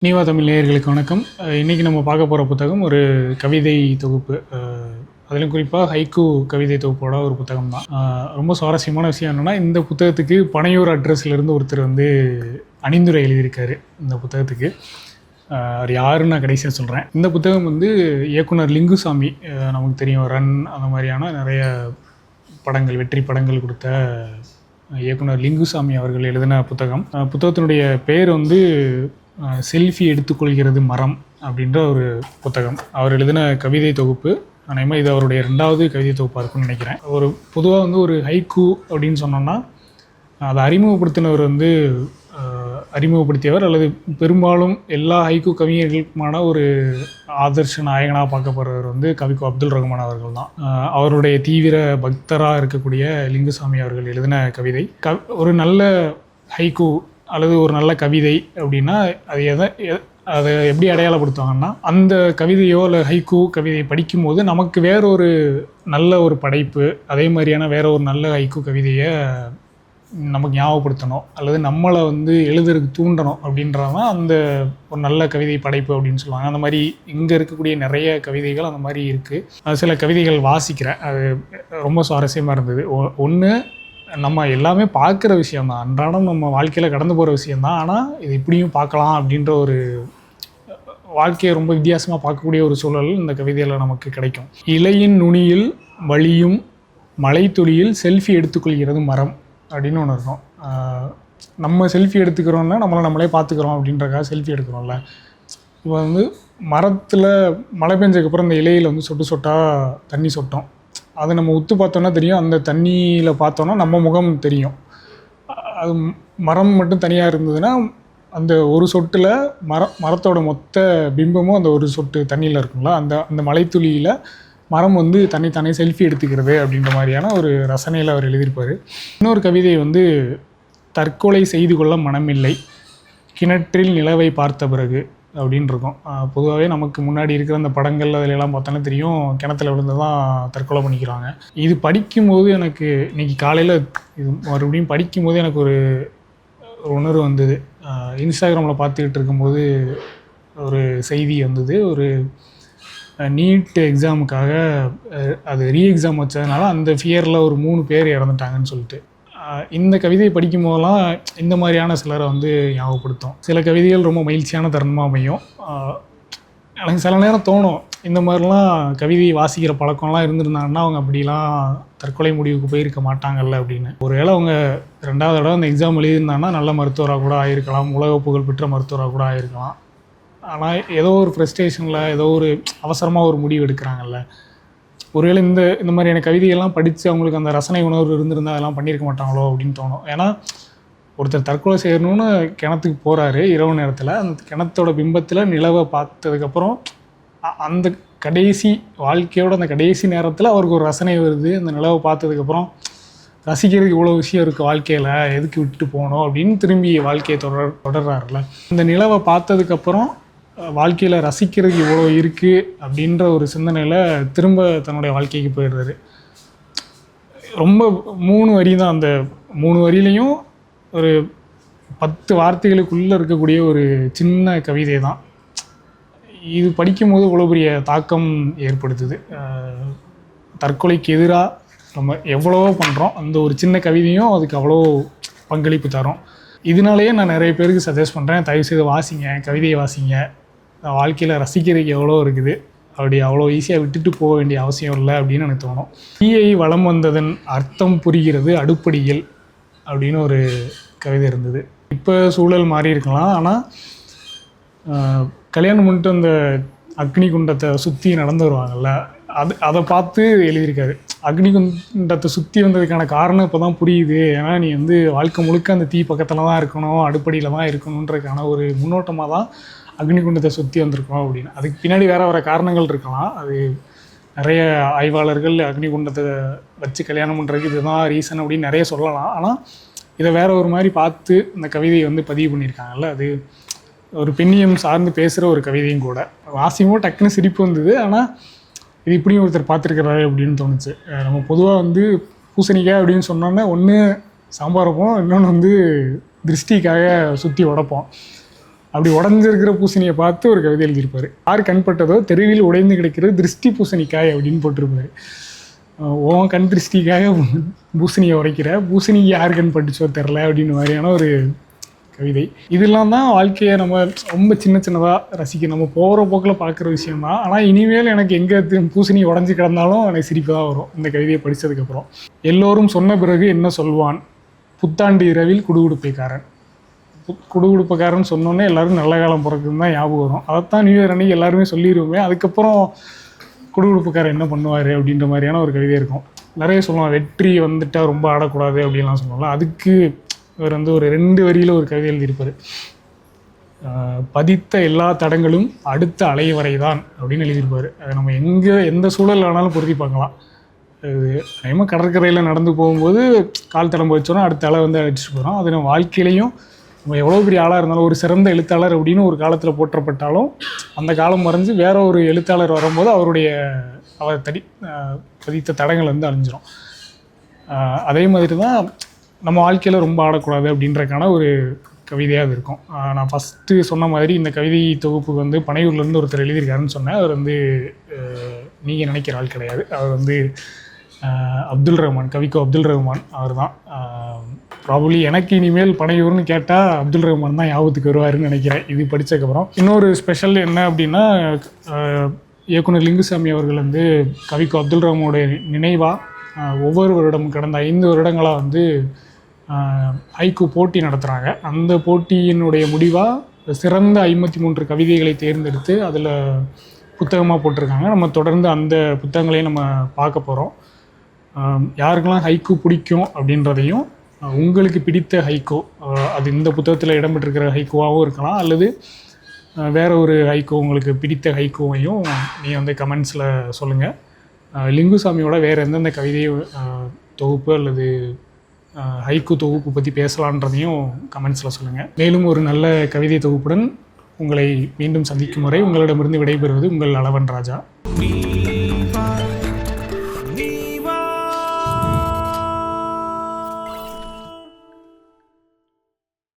நீவா தமிழ் நேயர்களுக்கு வணக்கம். இன்றைக்கி நம்ம பார்க்க போகிற புத்தகம் ஒரு கவிதை தொகுப்பு. அதிலும் குறிப்பாக ஹைக்கூ கவிதை தொகுப்போட ஒரு புத்தகம் தான். ரொம்ப சுவாரஸ்யமான விஷயம் என்னென்னா, இந்த புத்தகத்துக்கு பனையூர் அட்ரஸ்லேருந்து ஒருத்தர் அணிந்துரை எழுதியிருக்காரு இந்த புத்தகத்துக்கு. அவர் யாருன்னு நான் கடைசியாக சொல்கிறேன். இந்த புத்தகம் இயக்குனர் லிங்குசாமி, நமக்கு தெரியும் ரன் அந்த மாதிரியான நிறைய படங்கள், வெற்றி படங்கள் கொடுத்த இயக்குனர் லிங்குசாமி அவர்கள் எழுதின புத்தகம். புத்தகத்தினுடைய பேர் செல்ஃபி எடுத்துக்கொள்கிறது மரம் அப்படின்ற ஒரு புத்தகம். அவர் எழுதின கவிதை தொகுப்பு. அநேகமாக இது அவருடைய 2வது கவிதை தொகுப்பாக இருக்குன்னு நினைக்கிறேன். பொதுவாக ஒரு ஹைக்கூ அப்படின்னு சொன்னோன்னா அதை அறிமுகப்படுத்தியவர் அல்லது பெரும்பாலும் எல்லா ஹைக்கூ கவிஞர்களுக்குமான ஒரு ஆதர்ஷ நாயகனாக பார்க்கப்படுறவர் கவிக்கோ அப்துல் ரஹ்மான் அவர்கள் தான். அவருடைய தீவிர பக்தராக இருக்கக்கூடிய லிங்குசாமி அவர்கள் எழுதின கவிதை. ஒரு நல்ல ஹைக்கூ அல்லது ஒரு நல்ல கவிதை அப்படின்னா அதை எப்படி அடையாளப்படுத்துவாங்கன்னா, அந்த கவிதையோ இல்லை ஹைக்கூ கவிதையை படிக்கும்போது நமக்கு வேறொரு நல்ல ஒரு படைப்பு, அதே மாதிரியான வேற ஒரு நல்ல ஹைக்கூ கவிதையை நமக்கு ஞாபகப்படுத்தணும் அல்லது நம்மளை எழுதுறதுக்கு தூண்டணும் அப்படின்றதான் அந்த ஒரு நல்ல கவிதை படைப்பு அப்படின்னு சொல்லுவாங்க. அந்த மாதிரி இங்கே இருக்கக்கூடிய நிறைய கவிதைகள் அந்த மாதிரி இருக்குது. சில கவிதைகள் வாசிக்கிறேன், அது ரொம்ப சுவாரஸ்யமாக இருந்தது. ஒன்று, நம்ம எல்லாமே பார்க்குற விஷயந்தான், அன்றாடம் நம்ம வாழ்க்கையில் கடந்து போகிற விஷயந்தான். ஆனால் இது இப்படியும் பார்க்கலாம் அப்படின்ற ஒரு வாழ்க்கையை ரொம்ப வித்தியாசமாக பார்க்கக்கூடிய ஒரு சூழல் இந்த கவிதையில் நமக்கு கிடைக்கும். இலையின் நுனியில் வழியும் மலைத்துளியில் செல்ஃபி எடுத்துக்கொள்கிறது மரம் அப்படின்னு ஒன்று இருக்கும். நம்ம செல்ஃபி எடுத்துக்கிறோன்னா நம்மளே பார்த்துக்கிறோம் அப்படின்றக்காக செல்ஃபி எடுக்கிறோம்ல. இப்போ மரத்தில் மழை பெஞ்சதுக்கப்புறம் இந்த இலையில் சொட்டு சொட்டாக தண்ணி சொட்டோம். அதை நம்ம உத்து பார்த்தோன்னா தெரியும், அந்த தண்ணியில் பார்த்தோன்னா நம்ம முகம் தெரியும். அது மரம் மட்டும் தனியாக இருந்ததுன்னா அந்த ஒரு சொட்டில் மரத்தோட மொத்த பிம்பமும் அந்த ஒரு சொட்டு தண்ணியில் இருக்குங்களா, அந்த மலைத்துளியில் மரம் தானே செல்ஃபி எடுத்துக்கிறது அப்படின்ற மாதிரியான ஒரு ரசனையில் அவர் எழுதியிருப்பார். இன்னொரு கவிதை தற்கொலை செய்து கொள்ள மனமில்லை, கிணற்றில் நிலவை பார்த்த பிறகு அப்படின்னு இருக்கும். பொதுவாகவே நமக்கு முன்னாடி இருக்கிற அந்த படங்கள் அதிலெல்லாம் பார்த்தோன்னா தெரியும், கிணத்துல விழுந்து தான் தற்கொலை பண்ணிக்கிறாங்க. இது படிக்கும்போது எனக்கு இன்றைக்கி காலையில் இது மறுபடியும் படிக்கும்போது எனக்கு ஒரு உணர்வு வந்தது. இன்ஸ்டாகிராமில் பார்த்துக்கிட்டு இருக்கும்போது ஒரு செய்தி வந்தது. ஒரு நீட் எக்ஸாமுக்காக அது ரீஎக்ஸாம் வச்சதுனால அந்த ஃபியரில் ஒரு 3 பேர் இறந்துட்டாங்கன்னு சொல்லிட்டு. இந்த கவிதையை படிக்கும் போதெல்லாம் இந்த மாதிரியான சிலரை ஞாபகப்படுத்தும். சில கவிதைகள் ரொம்ப மகிழ்ச்சியான தருணமாக அமையும். எனக்கு சில நேரம் தோணும், இந்த மாதிரிலாம் கவிதை வாசிக்கிற பழக்கம்லாம் இருந்திருந்தாங்கன்னா அவங்க அப்படிலாம் தற்கொலை முடிவுக்கு போயிருக்க மாட்டாங்கல்ல அப்படின்னு. ஒருவேளை அவங்க 2வது தடவை அந்த எக்ஸாம் எழுதியிருந்தாங்கன்னா நல்ல மருத்துவராக கூட ஆகிருக்கலாம், உலக புகழ் பெற்ற மருத்துவராக கூட ஆகிருக்கலாம். ஆனால் ஏதோ ஒரு ஃப்ரஸ்ட்ரேஷனில் ஏதோ ஒரு அவசரமாக ஒரு முடிவு எடுக்கிறாங்கல்ல. ஒருவேளை இந்த மாதிரியான கவிதைகள்லாம் படித்து அவங்களுக்கு அந்த ரசனை உணர்வு இருந்திருந்தால் அதெல்லாம் பண்ணியிருக்க மாட்டாங்களோ அப்படின்னு தோணும். ஏன்னா ஒருத்தர் தற்கொலை செய்யணும்னு கிணத்துக்கு போகிறாரு இரவு நேரத்தில். அந்த கிணத்தோட பிம்பத்தில் நிலவை பார்த்ததுக்கப்புறம் அந்த கடைசி வாழ்க்கையோட அந்த கடைசி நேரத்தில் அவருக்கு ஒரு ரசனை வருது. அந்த நிலவை பார்த்ததுக்கப்புறம் ரசிக்கிறதுக்கு இவ்வளோ விஷயம் இருக்குது வாழ்க்கையில், எதுக்கு விட்டுட்டு போகணும் அப்படின்னு திரும்பி வாழ்க்கையை தொடர்றாருல. இந்த நிலவை பார்த்ததுக்கப்புறம் வாழ்க்கையில் ரசிக்கிறதுக்கு இவ்வளோ இருக்குது அப்படின்ற ஒரு சிந்தனையில் திரும்ப தன்னுடைய வாழ்க்கைக்கு போயிடுறாரு. ரொம்ப 3 வரி தான், அந்த 3 வரியிலையும் ஒரு 10 வார்த்தைகளுக்குள்ளே இருக்கக்கூடிய ஒரு சின்ன கவிதை தான். இது படிக்கும்போது இவ்வளோ பெரிய தாக்கம் ஏற்படுத்துது. தற்கொலைக்கு எதிராக நம்ம எவ்வளவோ பண்ணுறோம், அந்த ஒரு சின்ன கவிதையும் அதுக்கு அவ்வளோ பங்களிப்பு தரும். இதனாலேயே நான் நிறைய பேருக்கு சஜஸ்ட் பண்ணுறேன், தயவுசெய்து வாசிங்க, கவிதையை வாசிங்க. வாழ்க்கையில் ரசிக்கிறதுக்கு எவ்வளோ இருக்குது, அப்படி அவ்வளோ ஈஸியாக விட்டுட்டு போக வேண்டிய அவசியம் இல்லை அப்படின்னு எனக்கு தோணும். தீயை வலம் வந்ததன் அர்த்தம் புரிகிறது அடுப்படியில் அப்படின்னு ஒரு கவிதை இருந்தது. இப்போ சூழல் மாறி இருக்கலாம், ஆனால் கல்யாணம் பண்ணிட்டு அந்த அக்னி குண்டத்தை சுற்றி நடந்து வருவாங்கள்ல, அதை பார்த்து எழுதியிருக்காரு. அக்னி குண்டத்தை சுற்றி வந்ததுக்கான காரணம் இப்போ தான் புரியுது. ஏன்னா நீ வாழ்க்கை முழுக்க அந்த தீ பக்கத்தில் தான் இருக்கணும், அடுப்படியில் தான் இருக்கணுன்றதுக்கான ஒரு முன்னோட்டமாக தான் அக்னி குண்டத்தை சுற்றி வந்திருக்கோம் அப்படின்னு. அதுக்கு பின்னாடி வேறு காரணங்கள் இருக்கலாம். அது நிறைய ஆய்வாளர்கள் அக்னி குண்டத்தை வச்சு கல்யாணம் பண்ணுறதுக்கு இதுதான் ரீசன் அப்படின்னு நிறைய சொல்லலாம். ஆனால் இதை வேற ஒரு மாதிரி பார்த்து இந்த கவிதையை பதிவு பண்ணியிருக்காங்கல்ல, அது ஒரு பெண்ணியம் சார்ந்து பேசுகிற ஒரு கவிதையும் கூட. வாசியமோ டக்குன்னு சிரிப்பு வந்தது, ஆனால் இது இப்படியும் ஒருத்தர் பார்த்துருக்கிறாரு அப்படின்னு தோணுச்சு. நம்ம பொதுவாக பூசணிக்காய் அப்படின்னு சொன்னோன்னே ஒன்று சாம்பார் வைப்போம், இன்னொன்று திருஷ்டிக்காக சுற்றி உடைப்போம். அப்படி உடஞ்சிருக்கிற பூசணியை பார்த்து ஒரு கவிதை எழுதியிருப்பார். யார் கண்பட்டதோ தெருவில் உடைந்து கிடைக்கிறது திருஷ்டி பூசணிக்காய் அப்படின்னு போட்டிருப்பாரு. உன் கண் திருஷ்டிக்காக பூசணியை உடைக்கிற, பூசணி யார் கண் பட்டுச்சோ தெரில அப்படின்னு மாதிரியான ஒரு கவிதை. இதெல்லாம் தான் வாழ்க்கையை நம்ம ரொம்ப சின்ன சின்னதாக ரசிக்க நம்ம போகிற போக்கில் பார்க்குற விஷயந்தான். ஆனால் இனிமேல் எனக்கு எங்கே பூசணி உடஞ்சி கிடந்தாலும் எனக்கு சிரிப்பு தான் வரும் இந்த கவிதையை படித்ததுக்கப்புறம். எல்லோரும் சொன்ன பிறகு என்ன சொல்வான், புத்தாண்டு இரவில் குடுகுடுப்பைக்காரன். குடுகுடுப்பைக்காரன் சொன்னோன்னே எல்லோரும் நல்ல காலம் பிறக்குன்னு தான் ஞாபகம் வரும். அதைத்தான் நியூ இயர் அன்னைக்கு எல்லாருமே சொல்லிடுவோமே. அதுக்கப்புறம் குடுகுடுப்புக்காரன் என்ன பண்ணுவார் அப்படின்ற மாதிரியான ஒரு கவிதை இருக்கும். நிறைய சொல்லுவான், வெற்றி வந்துட்டால் ரொம்ப ஆடக்கூடாது அப்படின்லாம் சொல்லுவாங்க. அதுக்கு இவர் வந்து ஒரு 2 வரியில் ஒரு கவிதை எழுதியிருப்பார். பதித்த எல்லா தடங்களும் அடுத்த அலை வரை தான் அப்படின்னு எழுதியிருப்பார். அதை நம்ம எந்த சூழல் ஆனாலும் பொருத்தி பார்க்கலாம். அது நம்ம கடற்கரையில் நடந்து போகும்போது கால் தடம் வச்சோன்னா அடுத்த அலை வந்து அழைச்சிட்டு போகிறோம். அது நம்ம வாழ்க்கையிலையும் நம்ம எவ்வளோ பெரிய ஆளாக இருந்தாலும், ஒரு சிறந்த எழுத்தாளர் அப்படின்னு ஒரு காலத்தில் போற்றப்பட்டாலும் அந்த காலம் மறைஞ்சு வேற ஒரு எழுத்தாளர் வரும்போது அவர் பதித்த தடங்கள் வந்து அழிஞ்சிரும். அதே மாதிரி தான் நம்ம வாழ்க்கையில் ரொம்ப ஆடக்கூடாது அப்படின்றக்கான ஒரு கவிதையாக அது இருக்கும். நான் ஃபஸ்ட்டு சொன்ன மாதிரி இந்த கவிதை தொகுப்புக்கு வந்து பனையூர்லேருந்து ஒருத்தர் எழுதியிருக்காருன்னு சொன்னேன். அவர் வந்து நீங்கள் நினைக்கிற ஆள் கிடையாது. அவர் வந்து அப்துல் ரஹ்மான், கவிக்கோ அப்துல் ரஹ்மான் அவர் தான். ப்ராபப்ளி எனக்கு இனிமேல் பனையூர்னு கேட்டால் அப்துல் ரஹ்மான் தான் ஞாபகத்துக்கு வருவாருன்னு நினைக்கிறேன் இது படித்ததுக்கப்புறம். இன்னொரு ஸ்பெஷல் என்ன அப்படின்னா, இயக்குனர் லிங்குசாமி அவர்கள் வந்து கவிக்கோ அப்துல் ரஹ்மானுடைய நினைவாக ஒவ்வொரு வருடமும் கடந்த 5 வருடங்களாக வந்து ஹைக்கூ போட்டி நடத்துகிறாங்க. அந்த போட்டியினுடைய முடிவாக சிறந்த 53 கவிதைகளை தேர்ந்தெடுத்து அதில் புத்தகமாக போட்டிருக்காங்க. நம்ம தொடர்ந்து அந்த புத்தகங்களையும் நம்ம பார்க்க போகிறோம். யாருக்கெல்லாம் ஹைக்கூ பிடிக்கும் அப்படின்றதையும், உங்களுக்கு பிடித்த ஹைக்கூ அது இந்த புத்தகத்தில் இடம்பெற்றிருக்கிற ஹைக்கூவாகவும் இருக்கலாம், அல்லது வேறு ஒரு ஹைக்கூ உங்களுக்கு பிடித்த ஹைக்கூவையும் நீங்கள் வந்து கமெண்ட்ஸில் சொல்லுங்கள். லிங்குசாமியோட வேறு எந்தெந்த கவிதை தொகுப்பு அல்லது ஹைக்கூ தொகுப்பு பற்றி பேசலான்றதையும் கமெண்ட்ஸில் சொல்லுங்கள். மேலும் ஒரு நல்ல கவிதை தொகுப்புடன் உங்களை மீண்டும் சந்திக்கும் வரை உங்களிடமிருந்து விடைபெறுவது உங்கள் அளவன் ராஜா.